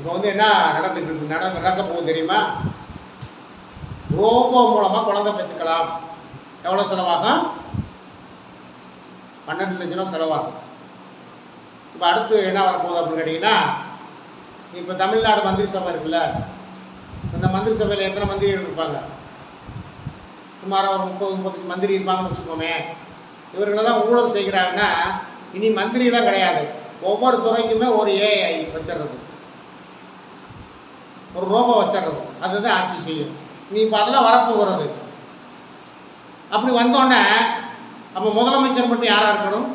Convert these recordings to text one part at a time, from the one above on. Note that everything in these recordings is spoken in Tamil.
இப்போ என்ன நடக்க போகுது தெரியுமா? ரோபோ மூலமாக குழந்தை பெற்றுக்கலாம். எவ்வளோ செலவாகும்? 12 லட்சம் ரூபா செலவாகும். இப்போ அடுத்து என்ன வரப்போகுது அப்படின்னு கேட்டிங்கன்னா, இப்போ தமிழ்நாடு மந்திரி சபை இருக்குல்ல, இந்த மந்திரி சபையில் எத்தனை மந்திரிகள் இருப்பாங்க? சுமாராக ஒரு 30-35 மந்திரி இருப்பாங்கன்னு வச்சுக்கோமே. இவர்களெல்லாம் ஊழல் செய்கிறாங்கன்னா இனி மந்திரிலாம் கிடையாது. ஒவ்வொரு துறைக்குமே ஒரு ஏஐ வச்சிடுறது, ஒரு ரோபோ வச்சிடுறது. அதுதான் ஆட்சி செய்யும். நீ இப்போ அதெல்லாம் வரப்போகிறது. அப்படி வந்தோடனே அப்போ முதலமைச்சர் மட்டும் யாராக இருக்கணும்?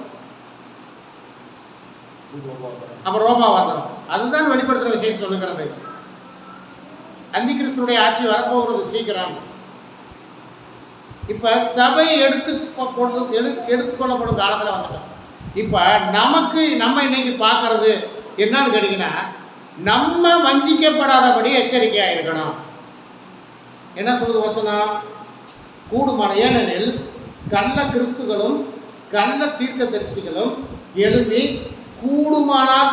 அப்போ ரோபோ வந்துடும். அதுதான் வெளிப்படுத்துகிற விஷயம் சொல்லுகிறது. அந்தி கிறிஸ்துடைய ஆட்சி வரப்போகிறது சீக்கிரம். இப்போ சபை எடுத்துக்கொள்ளப்படும் காலத்தில் வந்துட்டோம். இப்போ நம்ம இன்னைக்கு பார்க்கறது என்னன்னு கேட்டிங்கன்னா, நம்ம வஞ்சிக்கப்படாதபடி எச்சரிக்கையாக இருக்கணும். என்ன சொல்றது வசனம்? கூடுமான, ஏனெனில் கள்ள கிறிஸ்துகளும் கள்ள தீர்க்கதரிசிகளும் எழும்பி கூடுமானால்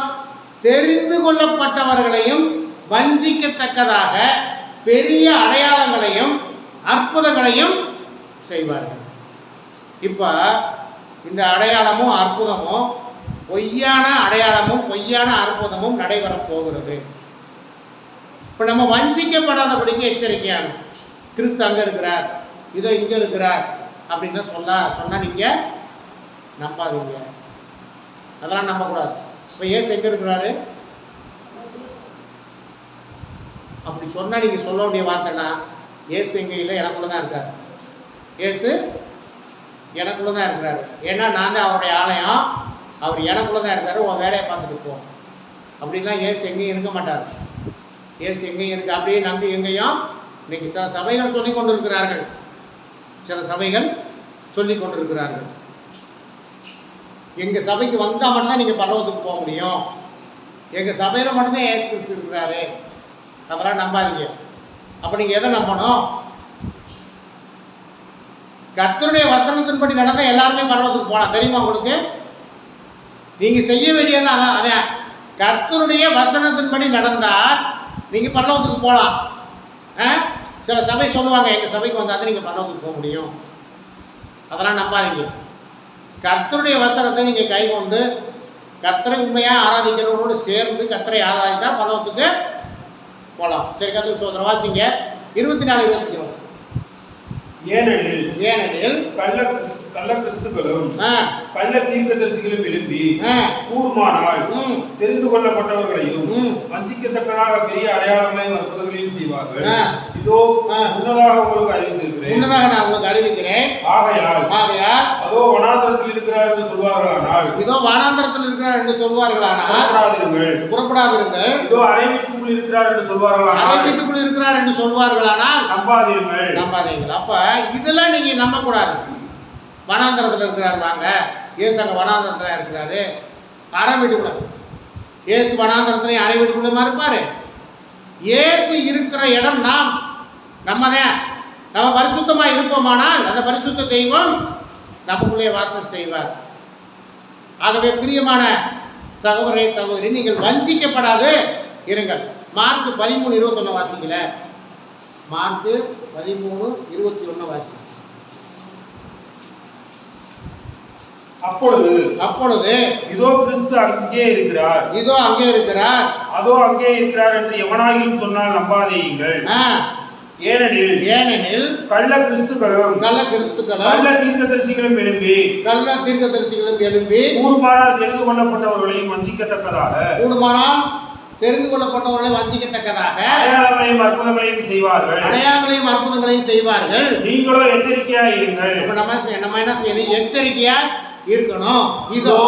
தெரிந்து கொள்ளப்பட்டவர்களையும் வஞ்சிக்கத்தக்கதாக பெரிய அடையாளங்களையும் அற்புதங்களையும் செய்வார்கள். இப்போ இந்த அடையாளமும் அற்புதமும், பொய்யான அடையாளமும் பொய்யான அற்புதமும் நடைபெறப் போகிறது. இப்போ நம்ம வஞ்சிக்கப்படாதபடிக்கு எச்சரிக்கையான, கிறிஸ்து அங்கே இருக்கிறார், இதோ இங்கே இருக்கிறார் அப்படின்னு சொன்னால் நீங்கள் நம்பாதீங்க. அதெல்லாம் நம்பக்கூடாது. இப்போ ஏசு எங்கே இருக்கிறாரு அப்படி சொன்னால் நீங்கள் சொல்ல வேண்டிய வார்த்தைன்னா, ஏசு எங்கே இல்லை, எனக்குள்ள தான் இருக்கார். ஏசு எனக்குள்ள தான் இருக்கிறாரு. ஏன்னா நான் தான் அவருடைய ஆலயம், அவர் எனக்குள்ள தான் இருக்காரு. உன் வேலையை பார்த்துட்டு போ அப்படின்லாம் ஏசு எங்கேயும் இருக்க மாட்டார். ஏசு எங்கேயும் இருக்கு அப்படியே நம்பி எங்கேயும் இன்னைக்கு சில சபைகள் சொல்லி கொண்டு இருக்கிறார்கள். சில சபைகள் சொல்லி கொண்டு இருக்கிறார்கள், எங்கள் சபைக்கு வந்தால் மட்டும்தான் நீங்கள் பரலோகத்துக்கு போக முடியும், எங்கள் சபையில் மட்டும்தான் ஏசு கிறிஸ்து இருக்கிறாரு. அதெல்லாம் நம்பாதீங்க. அப்போ நீங்கள் எதை நம்பணும்? கர்த்தருடைய வசனத்தின்படி நடந்தால் எல்லாருமே பரலோகத்துக்கு போகலாம். தெரியுமா உங்களுக்கு? நீங்கள் செய்ய வேண்டியதான் அதான். கர்த்தருடைய வசனத்தின்படி நடந்தால் நீங்கள் பரலோகத்துக்கு போகலாம். சில சபை சொல்லுவாங்க, எங்கள் சபைக்கு வந்தால் தான் நீங்கள் பரலோகத்துக்கு போக முடியும். அதெல்லாம் நம்பாதீங்க. கர்த்தருடைய வசனத்தை நீங்கள் கை கொண்டு கர்த்தரை உண்மையாக ஆராதிக்கிறவரோடு சேர்ந்து கர்த்தரை ஆராதித்தா பரலோகத்துக்கு போகலாம். சரி, கர்த்தர் சோதனை வாசிங்க. 24-25 வாசிங்க. ஏனெனில் கள்ள கிறிஸ்துகளும் கள்ள தீர்க்கதரிசிகளும் எழும்பி கூடுமானால் தெரிந்து கொள்ளப்பட்டவர்களையும் வஞ்சிக்கத்தக்கதாக பெரிய அடையாளங்களையும் அற்புதங்களையும் செய்வார்கள். இதோ முன்னதாக உங்களுக்கு அறிவித்திருக்கிறேன். முன்னதாக நான் உங்களுக்கு அறிவிக்கிறேன். ஆகையால் அதோ வனாந்தரத்தில் இருக்கிறார் என்று சொல்வார்களானால், இதோ வனாந்தரத்தில் இருக்கிறார் என்று சொல்வார்களானால் புறப்படாதிருங்கள். இதோ அறை வீட்டுக்குள் இருக்கிறார் என்று சொல்வார்களானால், அறை வீட்டுக்குள் இருக்கிறார் என்று சொல்வார்களானால் நம்பாதீர்கள். அப்ப இதெல்லாம் நீங்க நம்ப கூடாது. வனாந்தரத்தில் இருக்கிறார், வாங்க ஏசு அங்கே வனாந்தரத்தில் இருக்கிறாரு, அறை வீட்டுக்குள்ள. ஏசு வனாந்தரத்துலையும் அறை வீட்டுக்குள்ளமா இருப்பாரு. ஏசு இருக்கிற இடம் நம்மதான். நம்ம பரிசுத்தமாக இருப்போமானால் அந்த பரிசுத்த தெய்வம் நமக்குள்ளே வாசம் செய்வார். ஆகவே பிரியமான சகோதரே சகோதரி, நீங்கள் வஞ்சிக்கப்படாது இருங்கள். மார்க் 13:21 வாசிக்கல. மார்க் 13:21 வாசி. அப்பொழுது இதோ கிறிஸ்து அங்கே இருக்கிறார், அதோ அங்கே இருக்கிறார் என்று எவனாயிலும் சொன்னால் நம்பாதீங்கள். ஏனெனில் கள்ள கிறிஸ்துகளும் கள்ள தீர்க்கதரிசிகளும் எழும்பி கூடுமானால் தெரிந்து கொள்ளப்பட்டவர்களையும் வஞ்சிக்கத்தக்கதாக அடையாளங்களையும் அற்புதங்களையும் செய்வார்கள். நீங்களோ எச்சரிக்கையாக இருங்கள். நம்ம என்ன செய்யணும்? எச்சரிக்கையா இருக்கணும். இதோ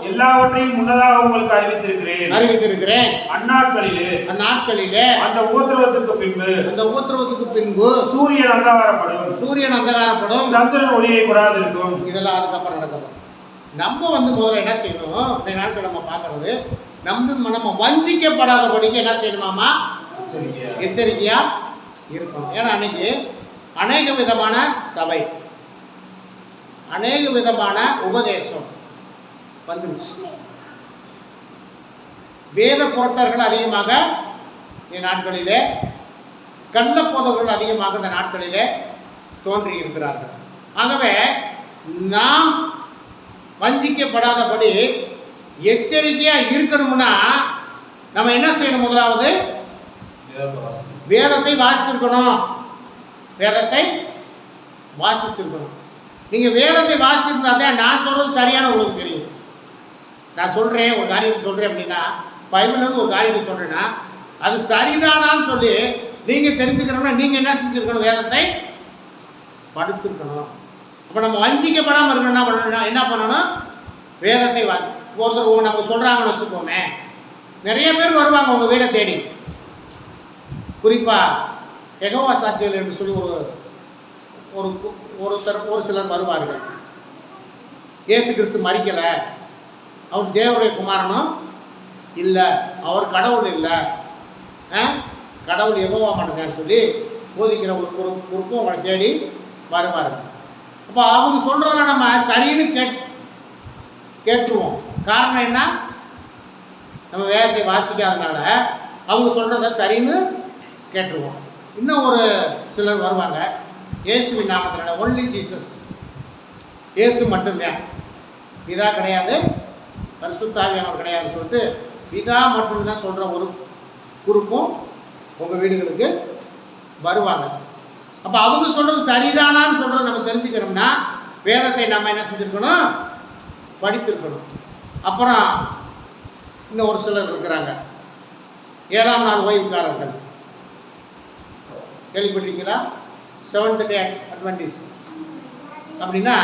எல்லாவற்றையும் முன்னதாக உங்களுக்கு அறிவித்திருக்கிறேன். அந்நாட்களிலே அந்த உபத்திரவத்துக்கு பின்பு சூரியன் அந்தகாரப்படும், சந்திரன் ஒளியை பெறாதிருக்கும். இதெல்லாம் அதுக்கப்புறம் நடக்கும். நம்ம முதல்ல என்ன செய்யணும்? இந்த நாட்கள் நம்ம பார்க்கறது, நம்ம வஞ்சிக்கப்படாதபடிக்கு என்ன செய்யணுமாமா? எச்சரிக்கையா இருக்கணும். ஏன்னா அன்னைக்கு அநேக விதமான சபை, அநேக விதமான உபதேசம் வந்துருச்சு. வேத புரட்டர்கள் அதிகமாக நாட்களிலே கள்ளப்போதகர்கள் அதிகமாக இந்த நாட்களிலே தோன்றி இருக்கிறார்கள். ஆகவே நாம் வஞ்சிக்கப்படாதபடி எச்சரிக்கையாக இருக்கணும்னா நம்ம என்ன செய்யணும்? முதலாவது வேதத்தை வாசிச்சிருக்கணும். வேதத்தை வாசிச்சிருக்கணும். நீங்கள் வேதத்தை வாசிச்சிருந்தாதான் நான் சொல்கிறது சரியான உங்களுக்கு தெரியும். நான் சொல்கிறேன், ஒரு காரியத்தை சொல்கிறேன் அப்படின்னா, பைபிள்னு ஒரு காரியத்தை சொல்கிறேன்னா அது சரிதானான்னு சொல்லி நீங்கள் தெரிஞ்சுக்கணும்னா நீங்கள் என்ன செஞ்சுருக்கணும்? வேதத்தை படிச்சிருக்கணும். அப்போ நம்ம வஞ்சிக்கப்படாமல் இருக்கணும்னா என்ன பண்ணணும்? வேதத்தை ஒருத்தர் நம்ம சொல்கிறாங்கன்னு வச்சுக்கோமே, நிறைய பேர் வருவாங்க உங்கள் வீடை தேடி. குறிப்பாக யெகோவா சாட்சிகள் என்று சொல்லி ஒரு சிலர் வருவார்கள். இயேசு கிறிஸ்து மரிக்கலை, அவர் தேவனுடைய குமாரனும் இல்லை, அவர் கடவுள் இல்லை, கடவுள் யெகோவா மட்டும்தான் சொல்லி போதிக்கிற ஒரு குரூப்பும் அவங்களை தேடி வருவார்கள். அப்போ அவங்க சொல்கிறதெல்லாம் நம்ம சரின்னு கேட்டுருவோம். காரணம் என்ன? நம்ம வேதத்தை வாசிக்காதனால அவங்க சொல்கிறத சரின்னு கேட்டுருவோம். இன்னும் ஒரு சிலர் வருவாங்க, இயேசுவின் நாமத்தினால, ஒன்லி ஜீசஸ், இயேசு மட்டும்தான், பிதா கிடையாது, பரிசுத்த ஆவியானவர் கிடையாதுன்னு சொல்லிட்டு பிதா மட்டும்தான் சொல்கிற ஒரு குரூப்பும் உங்கள் வீடுகளுக்கு வருவாங்க. அப்போ அவங்க சொல்கிறது சரிதானான்னு சொல்கிறத நம்ம தெரிஞ்சுக்கிறோம்னா வேதத்தை நம்ம என்ன செஞ்சுருக்கணும்? படித்திருக்கணும். அப்புறம் இன்னும் ஒரு சிலர் இருக்கிறாங்க, 7ஆம் நாள் ஓய்வுக்காரர்கள். கேள்விப்பட்டிருக்கீங்களா? செவன்த் டே அட்வென்டிஸ்ட் அப்படின்னா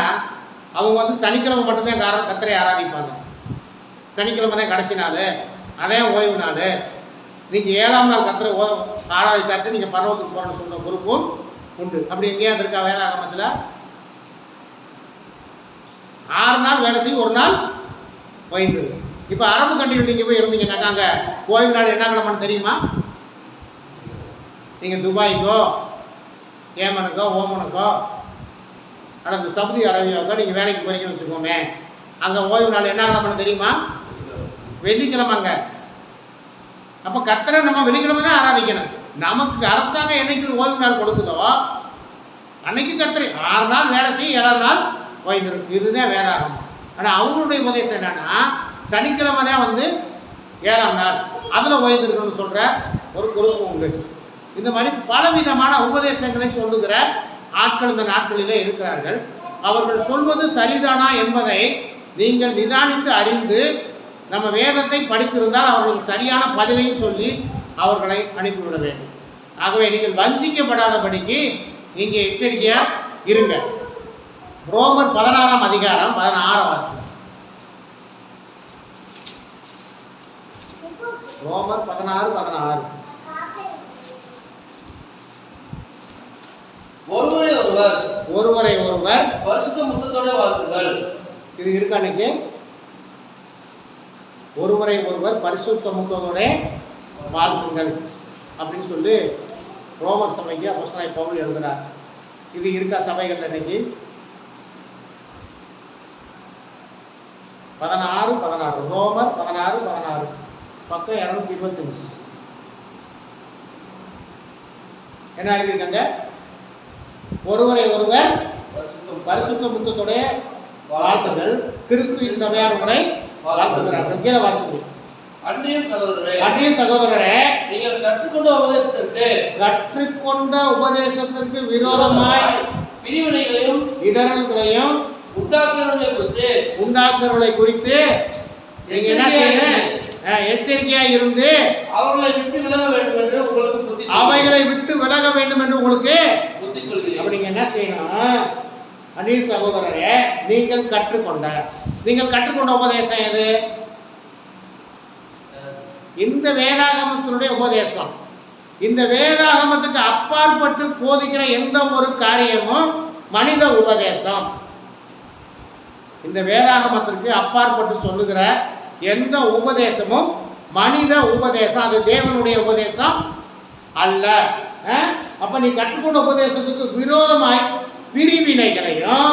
அவங்க வந்து சனிக்கிழமை மட்டும்தான் கர்த்தரை ஆராதிப்பாங்க. சனிக்கிழமை தான் கடைசி நாள், அதே ஓய்வு நாள். நீங்கள் 7ஆம் நாள் கர்த்தரை ஆராதித்தாட்டு நீங்கள் பரவத்துக்கு போகிறோன்னு சொல்கிற குரூப்பும் உண்டு. அப்படி எங்கேயாவது இருக்கா வேதாகமத்தில்? 6 நாள் வேலை செய்யும், 1 நாள் ஓய்வு. இப்போ அரபு கண்ட்ரியில் நீங்கள் போய் இருந்தீங்கன்னாக்கா அங்கே ஓய்வு நாள் என்ன கிழமைன்னு தெரியுமா? நீங்கள் துபாய்க்கோ, ஏமனுக்கோ, ஓமனுக்கோ அல்லது சவுதி அரேபியாவுக்கோ நீங்கள் வேலைக்கு போகிறீங்கன்னு வச்சுக்கோமே, அங்கே ஓய்வு நாள் என்ன கிழமைன்னு தெரியுமா? வெள்ளிக்கிழமைங்க. அப்போ கர்த்தரை நம்ம வெள்ளிக்கிழமை தான் ஆராதிக்கணும். நமக்கு அரசாங்கம் என்னைக்கு ஓய்வு நாள் கொடுக்குதோ அன்னைக்கு கர்த்தரை 6 நாள் வேலை செய்ய, 7ஆம் நாள் ஓய்வு. இதுதான் வேதாகமம். ஆனால் அவங்களுடைய உபதேசம் என்னன்னா சனிக்கிழமை தான் வந்து 7ஆம் நாள், அதில் ஓய்வு இருக்கணும்னு சொல்கிற ஒரு குரூப் உண்டு. இந்த மாதிரி பலவிதமான உபதேசங்களை சொல்லுகிற ஆட்கள் இந்த நாட்களிலே இருக்கிறார்கள். அவர்கள் சொல்வது சரிதானா என்பதை நீங்கள் நிதானித்து அறிந்து நம்ம வேதத்தை படித்திருந்தால் அவர்களுக்கு சரியான பதிலையும் சொல்லி அவர்களை அனுப்பிவிட வேண்டும். ஆகவே நீங்கள் வஞ்சிக்கப்படாதபடிக்கு இங்கே எச்சரிக்கையாக இருங்க. ரோமர் 16ஆம் அதிகாரம் 16 வாசி. ரோமர் 16:16. ஒருவரை ஒருவர் பரிசுத்த முத்தத்தோட வாழ்த்துங்கள். இது இருக்கா? இன்னைக்கு ஒருவரை ஒருவர் பரிசுத்த முத்தத்தோட வாழ்த்துங்கள் அப்படின்னு சொல்லி ரோமர் சபைக்கு அப்போஸ்தலனாகிய பவுல் எழுதுகிறார். இது இருக்கா சபைகள்? இன்னைக்கு 16:16 ரோமர் 16:16 பக்கம் 225. என்ன எழுதியிருக்காங்க? ஒருவரை ஒருவர் பரிசுத்த முத்தத்தோட வாழ்த்துகள், கிறிஸ்துவின் சபையார் உங்களை வாழ்த்துகிறார்கள். கீழே வாசிங்க. அன்றிய சகோதரரே, நீங்கள் கற்றுக்கொண்ட உபதேசத்திற்கு விரோதமாய் பிரிவினைகளையும் இடரல்களையும் உண்டாக்குறவர்களை குறித்து நீங்க என்ன செய்யணும்? எச்சரிக்கையா இருந்து அவைகளை விட்டு விலக வேண்டும் என்று உங்களுக்கு அப்ப நீங்க என்ன செய்யணும்? அன்றிய சகோதரரே, நீங்கள் கற்றுக்கொண்ட உபதேசம் எது? இந்த வேதாகமத்தினுடைய உபதேசம். இந்த வேதாகமத்துக்கு அப்பாற்பட்டு போதிக்கிற எந்த ஒரு காரியமும் மனித உபதேசம். இந்த வேதாகமத்திற்கு அப்பாற்பட்டு சொல்லுகிற எந்த உபதேசமும் மனித உபதேசம், அது தேவனுடைய உபதேசம் அல்ல. அப்ப நீ கற்றுக்கொண்ட உபதேசத்துக்கு விரோதமாய் பிரிவினைகளையும்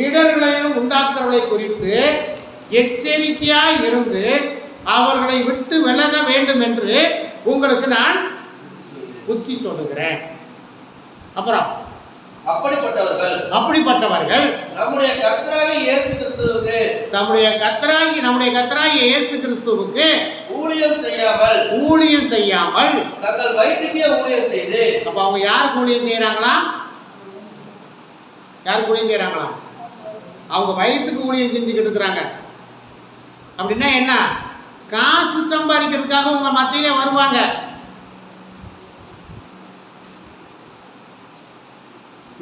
இடர்களையும் உண்டாக்குறவர்களை குறித்து எச்சரிக்கையாய் இருந்து அவர்களை விட்டு விலக வேண்டும் என்று உங்களுக்கு நான் புத்தி சொல்லுகிறேன். அப்புறம் அப்படிப்பட்டவர்கள் நம்முடைய கர்த்தராகிய இயேசு கிறிஸ்துவுக்கு ஊழியம் செய்யாமல் தங்கள் வயிற்றுக்கே ஊழியம் செய்து. அப்ப அவங்க யாருக்கு ஊழியம் செய்யறாங்களா? யாருக்கு ஊழியம் செய்யறாங்களா? அவங்க வயிற்றுக்கு ஊழியம் செஞ்சுக்கிட்டு இருக்கிறாங்க. அப்படின்னா என்ன? காசு சம்பாதிக்கிறதுக்காக உங்க மத்தியிலே வருவாங்க.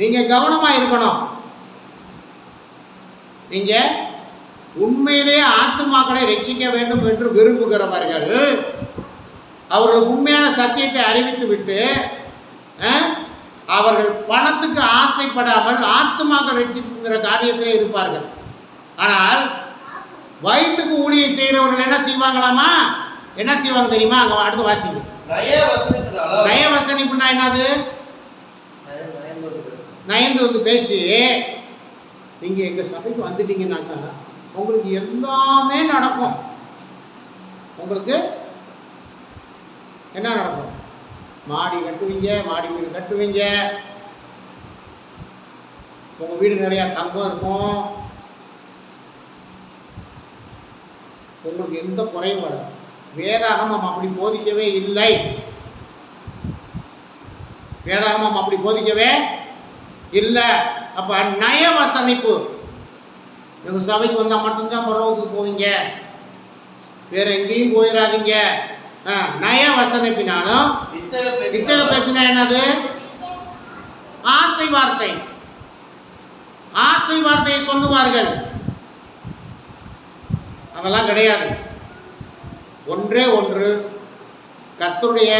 நீங்க கவனமா இருக்கணும். நீங்க உண்மையிலேயே ஆத்துமாக்களை ரட்சிக்க வேண்டும் என்று விரும்புகிறவர்கள் அவர்களுக்கு உண்மையான சத்தியத்தை அறிவித்து விட்டு அவர்கள் பணத்துக்கு ஆசைப்படாமல் ஆத்துமாக்கள் ரட்சிக்கிற காரியத்திலே இருப்பார்கள். ஆனால் வயிற்றுக்கு ஊழியம் செய்கிறவர்கள் என்ன செய்வாங்களாமா? என்ன செய்வாங்க தெரியுமா? அங்க அடுத்து வாசிங்க. நயவசனிப்புனா என்னது? நயந்து வந்து பேசி நீங்கள் எங்கள் சபைக்கு வந்துட்டீங்கன்னாக்கா உங்களுக்கு எல்லாமே நடக்கும். உங்களுக்கு என்ன நடக்கும்? மாடி கட்டுவீங்க, மாடி வீடு கட்டுவீங்க, உங்கள் வீடு நிறையா தங்கம் இருக்கும், உங்களுக்கு எந்த குறையும் வராது. வேதாகமம் அப்படி போதிக்கவே இல்லை. வேதாகமம் அப்படி போதிக்கவே இல்லை. அப்போ நயவசனிப்பு. எங்கள் சபைக்கு வந்தால் மட்டும்தான் பரவத்துக்கு போவீங்க, வேற எங்கேயும் போயிடாதீங்க. நயவசனிப்பினாலும் இச்சக பேச்சுனா என்னது? ஆசை வார்த்தை. ஆசை வார்த்தையை சொல்லுவார்கள். அதெல்லாம் கிடையாது. ஒன்றே ஒன்று, கர்த்தருடைய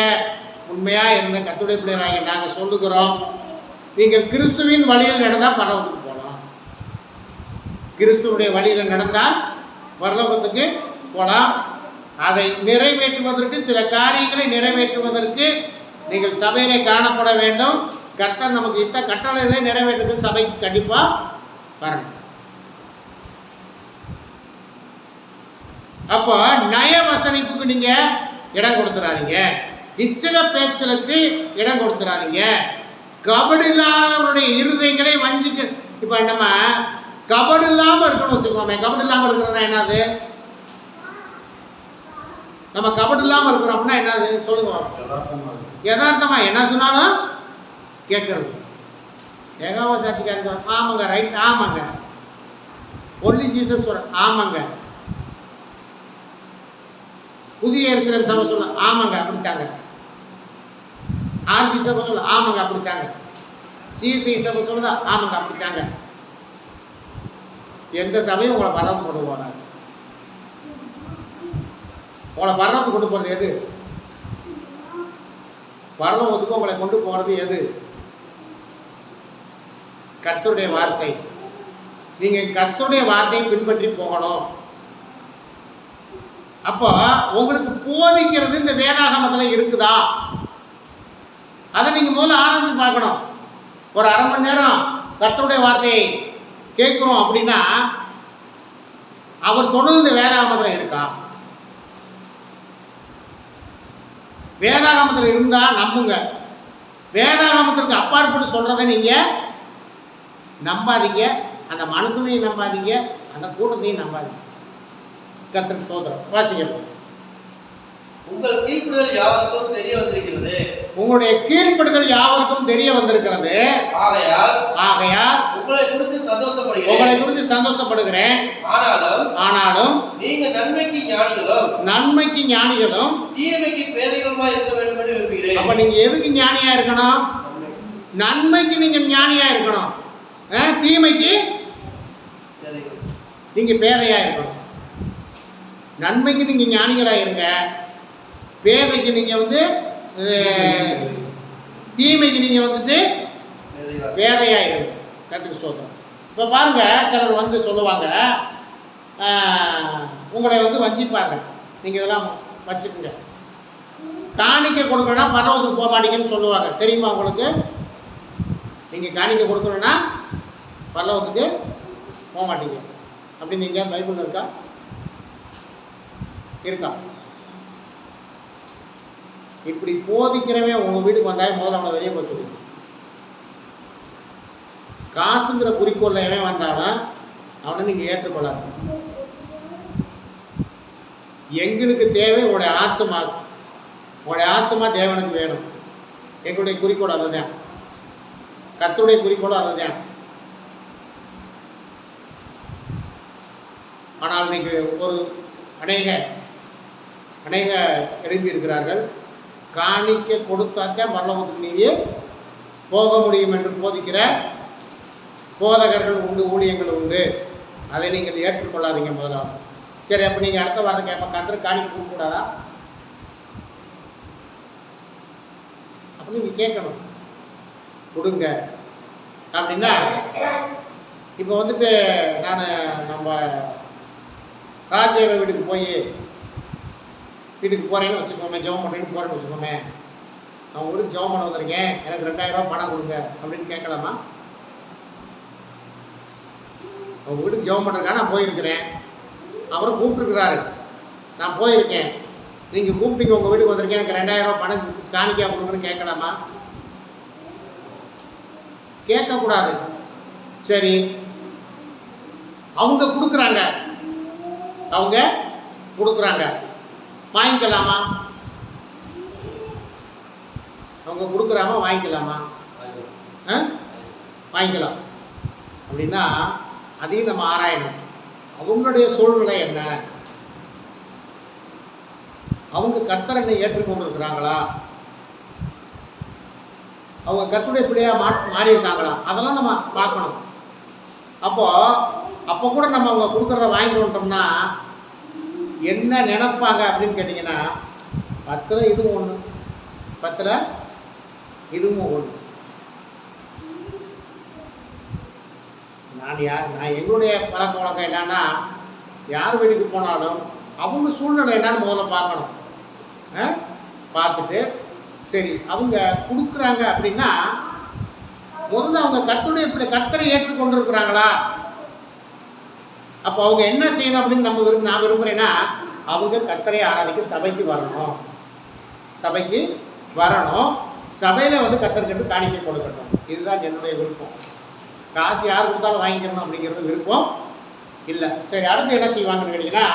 உண்மையாக இருந்த கர்த்தருடைய பிள்ளைகளாக நாங்கள் சொல்லுகிறோம், நீங்கள் கிறிஸ்துவின் வழியில் நடந்தால் பரலோகத்துக்கு போகலாம். கிறிஸ்துவனுடைய வழியில் நடந்தால் பரலோகத்துக்கு போகலாம். அதை நிறைவேற்றுவதற்கு, சில காரியங்களை நிறைவேற்றுவதற்கு நீங்கள் சபையிலே காணப்பட வேண்டும். கர்த்தர் நமக்கு இட்ட கட்டளைகளை நிறைவேற்றுக்கு சபைக்கு கண்டிப்பாக வரணும். அப்போ நயவசனிப்புக்கு நீங்கள் இடம் கொடுத்துறாதீங்க. இச்சக பேச்சலுக்கு இடம் கொடுத்துறாதீங்க. கபடு இல்லாதவருடைய இருதயங்களை வஞ்சிக்க. இப்போ நம்ம கபடு இல்லாமல் இருக்கணும்னு வச்சுக்கோமே. கபடு இல்லாமல் இருக்கிறோம்னா என்னது? நம்ம கபடு இல்லாமல் இருக்கிறோம் அப்படின்னா என்னது சொல்லுங்க. யதார்த்தமா என்ன சொன்னாலும் கேட்கறது. ஏகாவ சாட்சிக்காரங்க ஆமாங்க, ரைட், ஆமாங்க, ஒன்லி ஜீசஸ் சொல்ற ஆமாங்க, புதிய எருசலேம் சபை சொல்ல ஆமாங்க அப்படித்தாங்க, ஆர்சி சபை சொல்ல ஆமாங்க அப்படித்தாங்க, சிஎஸ்ஐ சபை சொல்லுதா ஆமாங்க அப்படித்தாங்க. எந்த சபையும் உங்களை பரவத்து கொண்டு போகிறாங்க. உங்களை பரவத்து கொண்டு போகிறது எது? பரலோகத்துக்கு உங்களை கொண்டு போகிறது எது? கர்த்தருடைய வார்த்தை. நீங்கள் கர்த்தருடைய வார்த்தையை பின்பற்றி போகணும். அப்போ உங்களுக்கு போதிக்கிறது இந்த வேதாகமத்தில் இருக்குதா? அதை நீங்கள் முதல்ல ஆராய்ச்சி பார்க்கணும். ஒரு அரை மணி நேரம் கர்த்தருடைய வார்த்தையை கேட்குறோம் அப்படின்னா அவர் சொன்னது இந்த வேதாகமத்தில் இருக்கா? வேதாகமத்தில் இருந்தால் நம்புங்க. வேதாகமத்திற்கு அப்பாற்பட்டு சொல்கிறத நீங்கள் நம்பாதீங்க. அந்த மனுஷனையும் நம்பாதீங்க, அந்த கூட்டத்தையும் நம்பாதீங்க. கர்த்தருக்கு சோதரம் வாசிக்கிறோம். உங்கள் கீழ்ப்படுதல் யாவருக்கும் தெரிய வந்திருக்கிறது. உங்களுடைய கீழ்ப்படுதல் யாவருக்கும் தெரிய வந்திருக்கிறது. ஆகையால் உங்களை குறித்து சந்தோஷப்படுகிறேன். ஆனாலும் நீங்கள் நன்மைக்கு ஞானிகளும் தீமைக்கு பேதைகளுமாய் இருக்க வேண்டும் என்று விரும்புகிறேன். அப்ப நீங்க எதுக்கு ஞானியா இருக்கணும்? நன்மைக்கு நீங்க ஞானியா இருக்கணும், தீமைக்கு நீங்க பேதையா இருக்கணும். நன்மைக்கு நீங்க ஞானிகளா இருங்க, பேதைக்கு நீங்க தீமைக்கு நீங்க பேதையா இருங்க. கர்த்தருக்கு ஸ்தோத்திரம். இப்போ பாருங்க, சிலர் சொல்லுவாங்க உங்களை வஞ்சிப்பாங்க. நீங்க இதெல்லாம் வச்சுக்கோங்க. காணிக்கை கொடுக்கணும்னா பரலோகத்துக்கு போக மாட்டீங்கன்னு சொல்லுவாங்க. தெரியுமா உங்களுக்கு? நீங்கள் காணிக்கை கொடுக்கணும்னா பரலோகத்துக்கு போக மாட்டீங்க அப்படின்னு நீங்கள் பைபிள் இருக்கா? இப்படி போதிக்கிறவன் உங்கள் வீட்டுக்கு வந்தால் முதல்ல அவனை வெளியே போக சொல்லுங்க. காசுங்கிற குறிக்கோளில் எவன் வந்தாலும் அவனை நீங்கள் ஏற்றுக்கொள்ளாது. எங்களுக்கு தேவை உங்களுடைய ஆத்மா. உங்களுடைய ஆத்மா தேவனுக்கு வேணும். எங்களுடைய குறிக்கோள் அதுதான். கர்த்தருடைய குறிக்கோள் அதுதான். ஆனால் இன்னைக்கு ஒரு அநேக எழுப்பி இருக்கிறார்கள். காணிக்க கொடுத்தாத்தான் பரலோகத்துக்கு நீங்கள் போக முடியும் என்று போதிக்கிற போதகர்கள் உண்டு, ஊழியங்கள் உண்டு. அதை நீங்கள் ஏற்றுக்கொள்ளாதீங்க முதலாவது. சரி, அப்போ நீங்கள் அடுத்த வாரம் கேட்ப கர்த்தருக்கு காணிக்க கொடுக்கக்கூடாதா? அப்போ நீங்கள் கேட்கணும், கொடுங்க அப்படின்னா. இப்போ வந்துட்டு நான் நம்ம ராஜேவ வீட்டுக்கு போகிறேன்னு வச்சுக்கோமே, ஜெபம் பண்ணுறேன்னு போகிறேன்னு வச்சுக்கோமே, நான் உங்களுக்கு ஜெபம் பண்ண வந்திருக்கேன், எனக்கு 2000 ரூபா பணம் கொடுங்க அப்படின்னு கேட்கலாமா? அவங்க வீட்டுக்கு ஜெபம் பண்ணுறதுக்காக நான் போயிருக்கிறேன், அவரும் கூப்பிட்டுருக்கிறாரு, நான் போயிருக்கேன், நீங்கள் கூப்பிட்டீங்க, உங்கள் வீட்டுக்கு வந்திருக்கேன், எனக்கு 2000 ரூபா பணம் காணிக்கா கொடுங்கன்னு கேட்கலாமா? கேட்கக்கூடாது. சரி, அவங்க கொடுக்குறாங்க, வாங்கிக்கலாமா? அவங்க கொடுக்குறாம வாங்கிக்கலாமா? வாங்கிக்கலாம். அப்படின்னா அதையும் நம்ம ஆராயணும். அவங்களுடைய சூழ்நிலை என்ன? அவங்க கர்த்தரை ஏற்றுக்கொண்டு இருக்கிறாங்களா? அவங்க கர்த்தருடைய பிள்ளையாக மாறி இருக்காங்களா? அதெல்லாம் நம்ம பார்க்கணும். அப்போ கூட நம்ம அவங்க கொடுக்குறத வாங்கிட்டு வந்துட்டோம்னா என்ன நினைப்பாங்க அப்படின்னு கேட்டிங்கன்னா, 10 இதுவும் ஒன்று, 10 இதுவும் ஒன்று. நான் எங்களுடைய பழக்க வழக்கம் என்னன்னா, யார் வீட்டுக்கு போனாலும் அவங்க சூழ்நிலை என்னன்னு முதல்ல பார்க்கணும். பார்த்துட்டு சரி, அவங்க கொடுக்குறாங்க அப்படின்னா முதல்ல அவங்க கர்த்தரை ஏற்றுக்கொண்டு இருக்கிறாங்களா? அப்போ அவங்க என்ன செய்யணும் அப்படின்னு நான் விரும்புகிறேன்னா, அவங்க கர்த்தரை ஆராதிக்க சபைக்கு வரணும். சபையில் வந்து கர்த்தருக்கு காணிக்கை கொடுக்கட்டும். இதுதான் என்னுடைய விருப்பம். காசு யார் கொடுத்தாலும் வாங்கிக்கணும் அப்படிங்கிறது விருப்பம் இல்லை. சரி, அடுத்து என்ன செய்வாங்கன்னு கேட்டிங்கன்னா,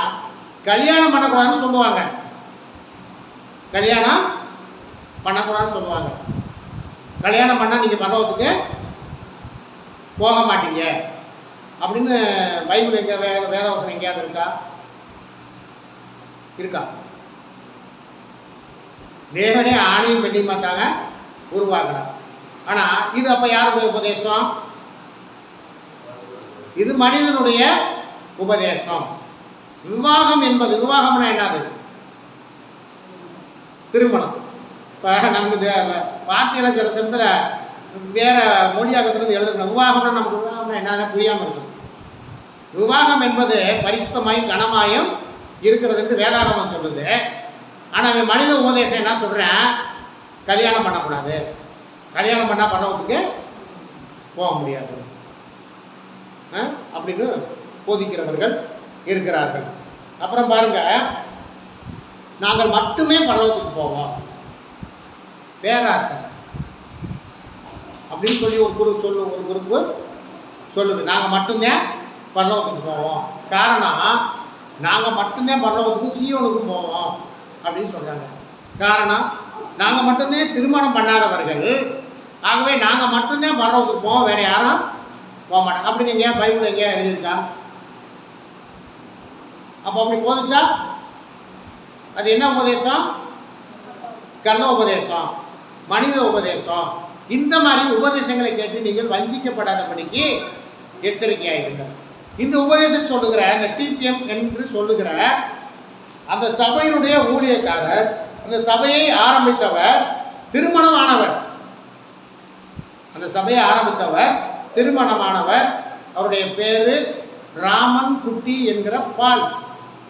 கல்யாணம் பண்ணக்கூடாதுன்னு சொல்லுவாங்க. கல்யாணம் பண்ணால் நீங்கள் பரலோகத்துக்கு போக மாட்டீங்க அப்படின்னு பைபிள் எங்கே வேதவசனம் எங்கேயாவது இருக்கா? தேவனே ஆணையும் பெண்ணையும் பார்த்தாங்க உருவாக்குறாங்க. ஆனால் இது அப்போ யாருடைய உபதேசம்? இது மனிதனுடைய உபதேசம். விவாகம்னா என்னது? திருமணம். இப்போ நமக்கு வார்த்தையெல்லாம் சில சமயத்தில் வேற மொழியாகத்திலிருந்து எழுதுக்கணும். விவாகம்னா நமக்கு விவாகம்னா என்னன்னு புரியாமல் இருக்கும். விவாகம் என்பது பரிசுத்தமாயும் கனமாயும் இருக்கிறது என்று வேதாகமம் சொல்லுது. ஆனால் மனித உபதேசம் என்ன சொல்கிறேன்? கல்யாணம் பண்ணக்கூடாது, கல்யாணம் பண்ணால் பரலோகத்துக்கு போக முடியாது அப்படின்னு போதிக்கிறவர்கள் இருக்கிறார்கள். அப்புறம் பாருங்க, நாங்கள் மட்டுமே பரலோகத்துக்கு போவோம், பேராசை அப்படின்னு சொல்லி ஒரு குரூப்பு சொல்லுது. நாங்கள் மட்டும்தான் பரலோகத்துக்கு போவோம். காரணம், நாங்கள் மட்டும்தான் பரலோகத்துக்கும் சீயோனுக்கும் போவோம் அப்படின்னு சொல்கிறாங்க. காரணம், நாங்கள் மட்டும்தான் திருமணம் பண்ணாதவர்கள், ஆகவே நாங்கள் மட்டும்தான் பரலோகத்துக்கு போவோம், வேறு யாரும் போக மாட்டோம் அப்படி. நீங்கள் பைபிள் எங்கேயா எழுதியிருக்கா? அப்போ அப்படி போதிச்சா அது என்ன உபதேசம்? கள்ள உபதேசம், மனித உபதேசம். இந்த மாதிரி உபதேசங்களை கேட்டு நீங்கள் வஞ்சிக்கப்படாதபடிக்கு எச்சரிக்கையாயிருங்கள். இந்த உபதேசம் சொல்லுகிற அந்த டிபிஎம் என்று சொல்லுகிற அந்த சபையினுடைய ஊழியக்காரர், அந்த சபையை ஆரம்பித்தவர் திருமணமானவர். அந்த சபையை ஆரம்பித்தவர் திருமணமானவர். அவருடைய பேர் ராமன் குட்டி என்கிற பால்.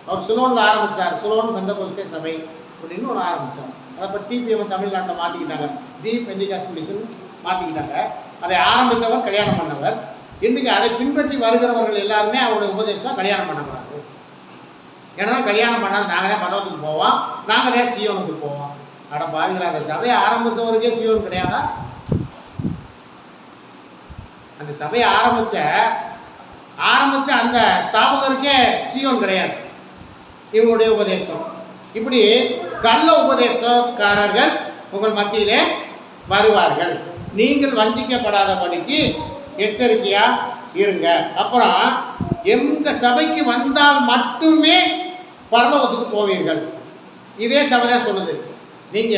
அவர் சிலோனில் ஆரம்பித்தார். சிலோன் பெந்தகோஸ்தே சபை அப்படின்னு ஒன்று ஆரம்பித்தார். அதை இப்போ டிபிஎம் தமிழ்நாட்டில் மாற்றிக்கிட்டாங்க, தி பெண்டிகாஸ்ட் மிஷன் மாற்றிக்கிட்டாங்க. அதை ஆரம்பித்தவர், கல்யாணம் பண்ணவர். இன்றைக்கி அதை பின்பற்றி வருகிறவர்கள் எல்லாருமே அவருடைய உபதேசம் கல்யாணம் பண்ணக்கூடாது. ஏன்னா கல்யாணம் பண்ணால் நாங்கள் தான் பரலோகத்துக்கு போவோம், நாங்கள் தான் சீயோனுக்கு போவோம் அட பாருங்களா, அந்த சபையை ஆரம்பிச்சவருக்கே சீயோன் கிடையாதா? அந்த சபையை ஆரம்பிச்ச அந்த ஸ்தாபகருக்கே சீயோன் கிடையாது. இவங்களுடைய உபதேசம் இப்படி கள்ள உபதேசக்காரர்கள் உங்கள் மத்தியிலே வருவார்கள். நீங்கள் வஞ்சிக்கப்படாதபடிக்கு எச்சரிக்கையா இருங்க. அப்புறம் எங்க சபைக்கு வந்தால் மட்டுமே பரலோகத்துக்கு போவீர்கள். இதே சபை தான் சொல்லுது, நீங்க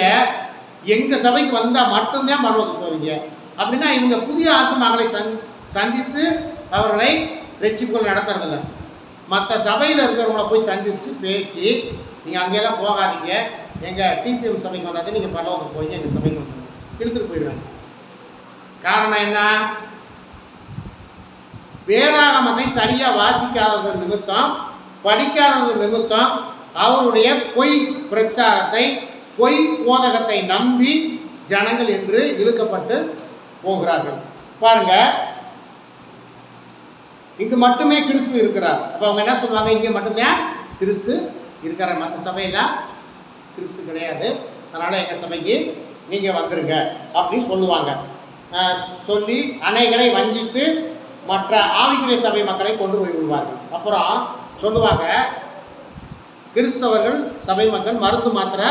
எங்க சபைக்கு வந்தால் மட்டும்தான் பரலோகத்துக்கு போவீங்க. அப்படின்னா இவங்க புதிய ஆத்மாக்களை சந்தித்து அவர்களை ரட்சிப்புகள் நடத்துறதில்ல. மற்ற சபையில் இருக்கிறவங்கள போய் சந்தித்து பேசி, நீங்கள் அங்கெல்லாம் போகாதீங்க, எங்கள் டிபிஎம் சபைக்கு வந்தாதே நீங்கள் பரலோகத்துக்கு போய் எங்கள் சபைக்கு வந்து இழுத்துட்டு போயிடுவாங்க. காரணம் என்ன? வேதாகமத்தை சரியாக வாசிக்காதது நிமித்தம், படிக்காதது நிமித்தம் அவருடைய பொய் பிரச்சாரத்தை, பொய் போதகத்தை நம்பி ஜனங்கள் என்று இழுக்கப்பட்டு போகிறார்கள். பாருங்க, இங்கு மட்டுமே கிறிஸ்து இருக்கிறார். அப்போ அவங்க என்ன சொல்லுவாங்க? இங்கே மட்டுமே கிறிஸ்து இருக்கிறார், மற்ற சபையெல்லாம் கிறிஸ்து கிடையாது, அதனால் எங்கள் சபைக்கு நீங்கள் வந்துருங்க அப்படின்னு சொல்லுவாங்க. சொல்லி அநேகரை வஞ்சித்து மற்ற ஆவிக்குரிய சபை மக்களை கொண்டு போய் விடுவார்கள். அப்புறம் சொல்லுவாங்க, கிறிஸ்தவர்கள் சபை மக்கள் மருந்து மாத்திரை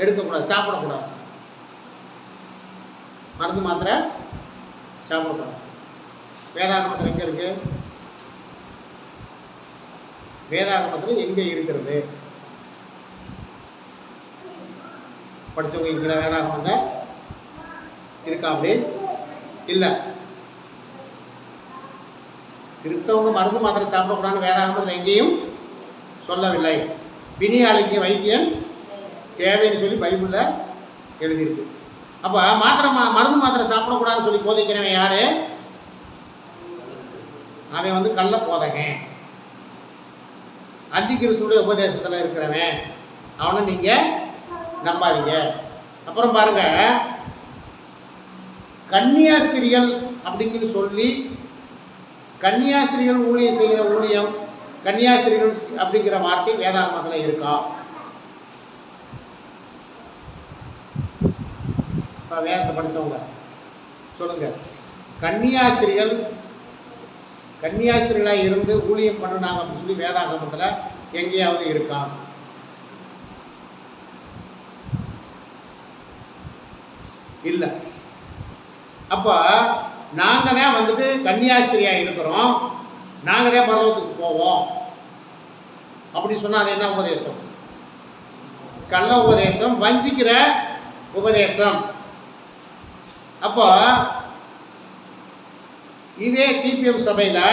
எடுக்கக்கூடாது, சாப்பிடக்கூடாது, மருந்து மாத்திரை சாப்பிடக்கூடாது. வேதாகமத்தில் எங்கே இருக்கு? வேதாகமத்தில் எங்கே இருக்கிறது? படித்தவங்க இருக்கிற வேதாகமத்தை இருக்கா? அப்படி இல்லை. கிறிஸ்தவங்க மருந்து மாத்திரை சாப்பிடக்கூடாதுன்னு வேதாகமத்தில் எங்கேயும் சொல்லவில்லை. பிணியாளிக்கு வைத்தியன் தேவைன்னு சொல்லி பைபிளில் எழுதியிருக்கு. அப்போ மருந்து மாத்திரை சாப்பிடக்கூடாதுன்னு சொல்லி போதிக்கிறவன் யாரு? அவன் வந்து கள்ள போதகன், அந்தி கிறிஸ்துடைய உபதேசத்தில் இருக்கிறவன். அவனை நீங்கள் நம்பாதீங்க. அப்புறம் பாருங்க, கன்னியாஸ்திரிகள் அப்படிங்கன்னு சொல்லி கன்னியாஸ்திரிகள் ஊழியம் செய்கிற ஊழியம், கன்னியாஸ்திரிகள் அப்படிங்கிற வார்த்தை வேதாகமத்தில் இருக்கா? இப்போ வேதத்தை படித்தவங்க சொல்லுங்க, கன்னியாஸ்திரிகளாக இருந்து ஊழியம் பண்ணுனாங்க அப்படின்னு சொல்லி வேதாகமத்தில் எங்கேயாவது இருக்கா? இல்லை. அப்போ நாங்கள் தான் வந்துட்டு கன்னியாஸ்திரியாக இருக்கிறோம், நாங்கள் தான் பரலோகத்துக்கு போவோம் அப்படி சொன்னால் அது என்ன உபதேசம்? கள்ள உபதேசம், வஞ்சிக்கிற உபதேசம். அப்போ இதே டிபிஎம் சபையில்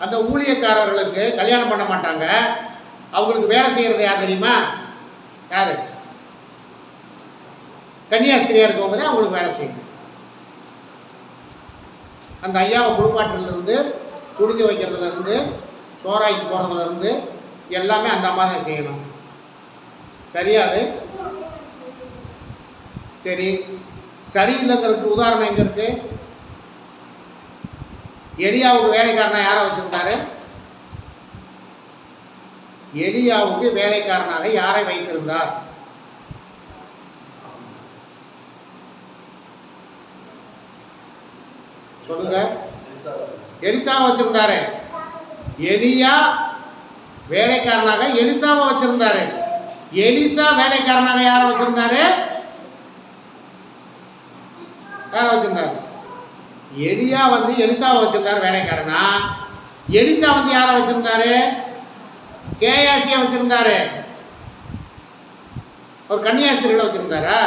அந்த ஊழியக்காரர்களுக்கு கல்யாணம் பண்ண மாட்டாங்க. அவங்களுக்கு வேலை செய்கிறது யார் தெரியுமா? யார்? கன்னியாஸ்திரியாக இருக்கவங்க தான் அவங்களுக்கு வேலை செய்யணும். அந்த ஐயாவை குளிப்பாட்டிலிருந்து, துணிந்து வைக்கிறதுலேருந்து, சோறாய்க்கு போகிறதுலேருந்து எல்லாமே அந்த அம்மா தான் செய்யணும். சரியா? அது சரி. சரியில்லைங்கிறதுக்கு உதாரணம் எங்கே இருக்குது? எலியாவுக்கு வேலைக்காரனாக யாரை வச்சிருந்தாரு? எலியாவுக்கு வேலைக்காரனாக யாரை வைத்திருந்தார்? சொல்லுங்க. எலிசாவை வச்சிருந்தாரு. எலியா வேலைக்காரனாக எலிசாவை வச்சிருந்தாரு. எலிசா வேலைக்காரனாக யாரை வச்சிருந்தாரு? யாரை வச்சிருந்தாரு? எலியா வந்து எலிசாவை வச்சிருந்தாரு வேலைக்காரனா. எலிசா வந்து யாரை வச்சிருந்தாரு? கேயாசியை வச்சிருந்தாரு. ஒரு கன்னியாஸ்திரிகளை வச்சிருந்தாரா?